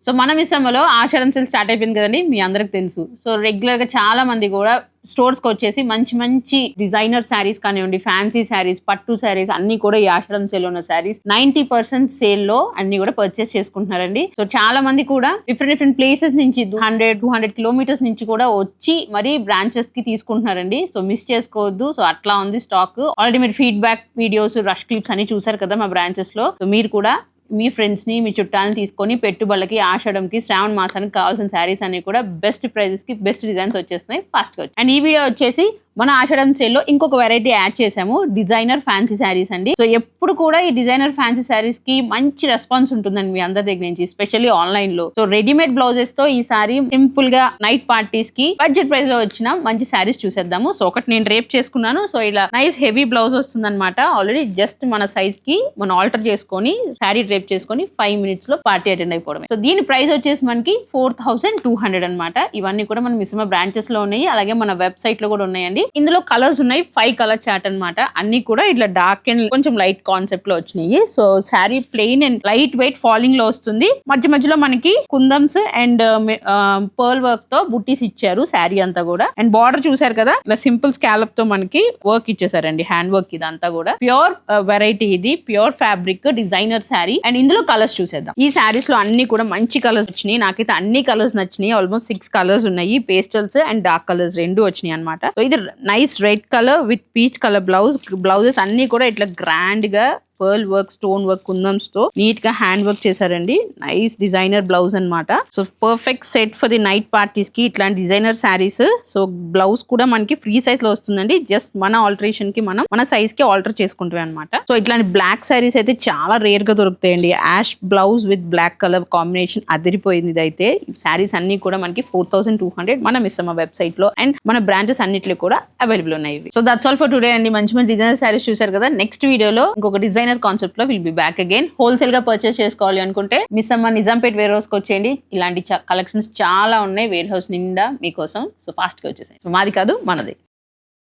So మన మిస్సమ్మలో ఆషాఢం sale start అయిపోయింది కదండి, మీ అందరికి తెలుసు. సో రెగ్యులర్ గా చాలా మంది కూడా స్టోర్స్ కి వచ్చేసి మంచి మంచి డిజైనర్ శారీస్ కానివ్వండి, ఫ్యాన్సీ శారీస్, పట్టు శారీస్ అన్ని కూడా ఈ ఆషాఢం సేల్ ఉన్న శారీస్ 90% సేల్ లో అన్ని కూడా పర్చేస్ చేసుకుంటున్నారండి. సో చాలా మంది కూడా డిఫరెంట్ ప్లేసెస్ నుంచి 100-200 కిలోమీటర్స్ నుంచి కూడా వచ్చి మరి బ్రాంచెస్ కి తీసుకుంటున్నారండి. సో మిస్ చేసుకోవద్దు. సో అట్లా ఉంది స్టాక్. ఆల్రెడీ మీరు ఫీడ్బ్యాక్ వీడియోస్, రష్ క్లిప్స్ అన్ని చూసారు కదా మా బ్రాంచెస్ లో. సో మీరు కూడా మీ ఫ్రెండ్స్ ని, మీ చుట్టాలని తీసుకొని పెట్టుబడులకి, ఆషాఢంకి, శ్రావణ మాసానికి కావాల్సిన శారీస్ అన్ని కూడా బెస్ట్ ప్రైజెస్ కి బెస్ట్ డిజైన్స్ వచ్చేస్తున్నాయి ఫాస్ట్ గా. అండ్ ఈ వీడియో వచ్చేసి మన ఆషాఢం సేల్ లో ఇంకొక వెరైటీ యాడ్ చేసాము, డిజైనర్ ఫ్యాన్సీ శారీస్ అండి. సో ఎప్పుడు కూడా ఈ డిజైనర్ ఫ్యాన్సీ శారీస్ కి మంచి రెస్పాన్స్ ఉంటుందండి మీ అందరి దగ్గర నుంచి, ఎస్పెషల్లీ ఆన్లైన్ లో. సో రెడీమేడ్ బ్లౌజెస్ తో ఈసారి సింపుల్ గా నైట్ పార్టీస్ కి బడ్జెట్ ప్రైస్ లో వచ్చిన మంచి శారీస్ చూసేద్దాము. సో ఒకటి నేను రేప్ చేసుకున్నాను. సో ఇలా నైస్ హెవీ బ్లౌజ్ వస్తుంది అనమాట. ఆల్రెడీ జస్ట్ మన సైజ్ కి మనం ఆల్టర్ చేసుకొని శారీ రేప్ చేసుకొని 5 minutes లో పార్టీ అటెండ్ అయిపోవడమే. సో దీని ప్రైస్ వచ్చేసి మనకి 4200 అనమాట. ఇవన్నీ కూడా మన మిస్సమ్మ బ్రాంచెస్ లో ఉన్నాయి, అలాగే మన వెబ్సైట్ లో కూడా ఉన్నాయండి. ఇందులో కలర్స్ ఉన్నాయి, 5 కలర్ చార్ట్ అనమాట. అన్ని కూడా ఇట్లా డార్క్ అండ్ కొంచెం లైట్ కాన్సెప్ట్ లో వచ్చినాయి. So sari plain and light weight falling లో వస్తుంది. మధ్యలో మనకి కుందమ్స్ అండ్ పర్ల్ వర్క్ తో బుట్టీస్ ఇచ్చారు శారీ అంతా కూడా. అండ్ బార్డర్ చూసారు కదా, ఇలా సింపుల్ స్కాలప్ తో మనకి వర్క్ ఇచ్చేసారండి, హ్యాండ్ వర్క్. ఇదంతా కూడా ప్యూర్ వెరైటీ, ఇది pure fabric designer sari. And ఇందులో కలర్స్ చూసేద్దాం. ఈ శారీస్ లో అన్ని కూడా మంచి కలర్స్ వచ్చినాయి. నాకైతే అన్ని కలర్స్ నచ్చినాయి. ఆల్మోస్ట్ 6 కలర్స్ ఉన్నాయి. పేస్టల్స్ అండ్ డార్క్ కలర్స్ రెండు వచ్చినాయి అనమాట. సో ఇది nice red colour with peach colour blouses అన్ని కూడా ఇట్లా గ్రాండ్ గా పర్ల్ వర్క్, స్టోన్ వర్క్, కుందమ్స్ తో నీట్ గా హ్యాండ్ వర్క్ చేశారండి. నైస్ డిజైనర్ బ్లౌజ్ అనమాట. So perfect set for the night parties కి ఇట్లాంటి డిజైనర్ శారీస్. సో బ్లౌజ్ కూడా మనకి ఫ్రీ సైజ్ లో వస్తుందండి. జస్ట్ మన ఆల్టరేషన్ కి మనం మన సైజ్ కి ఆల్టర్ చేసుకుంటాం అనమాట. సో ఇట్లాంటి బ్లాక్ శారీస్ అయితే చాలా రేర్ గా దొరుకుతాయండి. Ash blouse with black colour combination అదిరిపోయింది. ఇదైతే శారీస్ అన్ని కూడా మనకి 4200 మన మిస్సమ్మ వెబ్సైట్ లో అండ్ మన బ్రాంచెస్ అన్నిట్లో కూడా అవైలబుల్ ఉన్నాయి. So that's all for today అండి. మంచి మంచి డిజైనర్ శారీస్ చూసారు కదా. నెక్స్ట్ వీడియోలో ఇంకొక డిజైనర్ కాన్సెప్ట్ లో will be back again. Wholesale గా పర్చేస్ చేసుకోవాలి అనుకుంటే మిస్సమ్మ నిజాంపేట్ వేర్ హౌస్ కి వచ్చేయండి. ఇలాంటి కలెక్షన్స్ చాలా ఉన్నాయి వేర్ హౌస్ నిండా మీకోసం. సో ఫాస్ట్ గా వచ్చేసాయి. సో మాది కాదు, మనది.